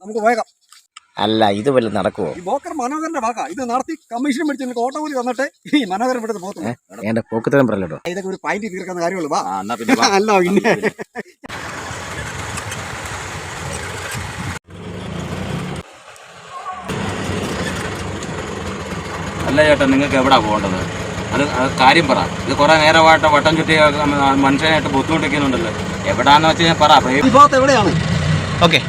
നമുക്ക് പോയേക്കാം. അല്ല ഇത് വല്ല നടക്കുവോ? ഈ ബ്രോക്കർ മനോഹരന്റെ ഭാഗ ഇത് നടത്തി കമ്മീഷൻ മേടിച്ച് നിനക്ക് ഓട്ടോ കൂലി തന്നിട്ട് ഈ മനോഹരൻ ഇവിടുന്ന് പോകുന്നു. എന്റെ പോക്കത്തരം പറയല്ലോ. ഇതൊക്കെ ഒരു പൈൻറ്റ് തീർക്കുന്ന കാര്യമുള്ളൂ. വാ. എന്നാ പിന്നെ വാ. അല്ല പിന്നെ അല്ല ചേട്ടാ, നിങ്ങൾക്ക് എവിടാ പോകേണ്ടത്? അത് കാര്യം പറ. ഇത് കുറെ നേരമായിട്ട് വട്ടം ചുറ്റി മനുഷ്യനായിട്ട് ബുദ്ധിമുട്ടിക്കുന്നുണ്ടല്ലോ. എവിടാന്ന് വെച്ച് ഞാൻ പറ. ഈ ഭാഗത്ത് എവിടെയാണ്? ഓക്കെ.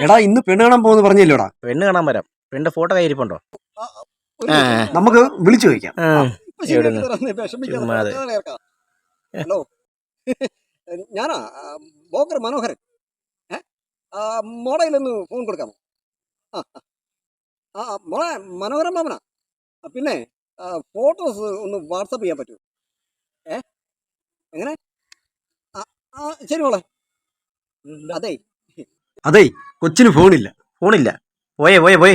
എടാ ഇന്ന് പെണ്ണ് കാണാൻ പോകുന്നു പറഞ്ഞല്ലോടാ. പെണ്ണ് കാണാൻ വരാം. പെണ്ണിന്റെ ഫോട്ടോ കയ്യിരിപ്പുണ്ടോ? നമുക്ക് വിളിച്ചു ചോദിക്കാം. ഹലോ, ഞാനാ ബ്രോക്കർ മനോഹരൻ. മോളയിലൊന്ന് ഫോൺ കൊടുക്കാമോ? മോളെ മനോഹരൻ മാമനാ. പിന്നെ ഫോട്ടോസ് ഒന്ന് വാട്സപ്പ് ചെയ്യാൻ പറ്റുമോ? എങ്ങനെ? ശരി മോളെ. അതെ അതെ, കൊച്ചിന് ഫോണില്ല. പോയേ.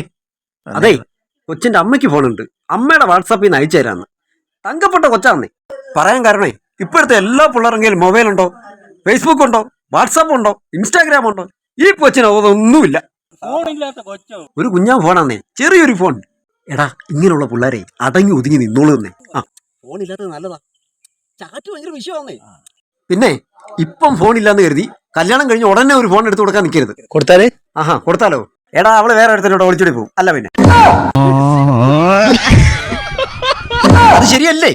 അതെ, കൊച്ചിന്റെ അമ്മയ്ക്ക് ഫോണുണ്ട്. അമ്മയുടെ വാട്സാപ്പിൽ നിന്ന് അയച്ചു തരാന്ന്. തങ്കപ്പെട്ട കൊച്ചാന്നേ. പറയാൻ കാരണേ, ഇപ്പോഴത്തെ എല്ലാ പിള്ളേരുടെ കയ്യിൽ മൊബൈൽ ഉണ്ടോ, ഫേസ്ബുക്ക് ഉണ്ടോ, വാട്സാപ്പ് ഉണ്ടോ, ഇൻസ്റ്റാഗ്രാം ഉണ്ടോ? ഈ കൊച്ചിന് അതൊന്നുമില്ല. ഒരു കുഞ്ഞാൻ ഫോണാന്നേ, ചെറിയൊരു ഫോൺ. എടാ ഇങ്ങനെയുള്ള പിള്ളേരെ അടങ്ങി ഒതുങ്ങി നിന്നോളൂ തന്നെ. ഫോണില്ലാത്തത് നല്ലതാ. ചാറ്റ് ഭയങ്കര വിഷയമാന്നേ. പിന്നെ ഇപ്പം ഫോണില്ലാന്ന് കരുതി കല്യാണം കഴിഞ്ഞ് ഉടനെ ഒരു ഫോൺ എടുത്ത് കൊടുക്കാൻ നിൽക്കരുത്. കൊടുത്താലേ? കൊടുത്താലോ? എടാ അവള് വേറെ അടുത്തോട്ട് ഒളിച്ചോടി പോകും. അല്ല പിന്നെ അത് ശരിയല്ലേ?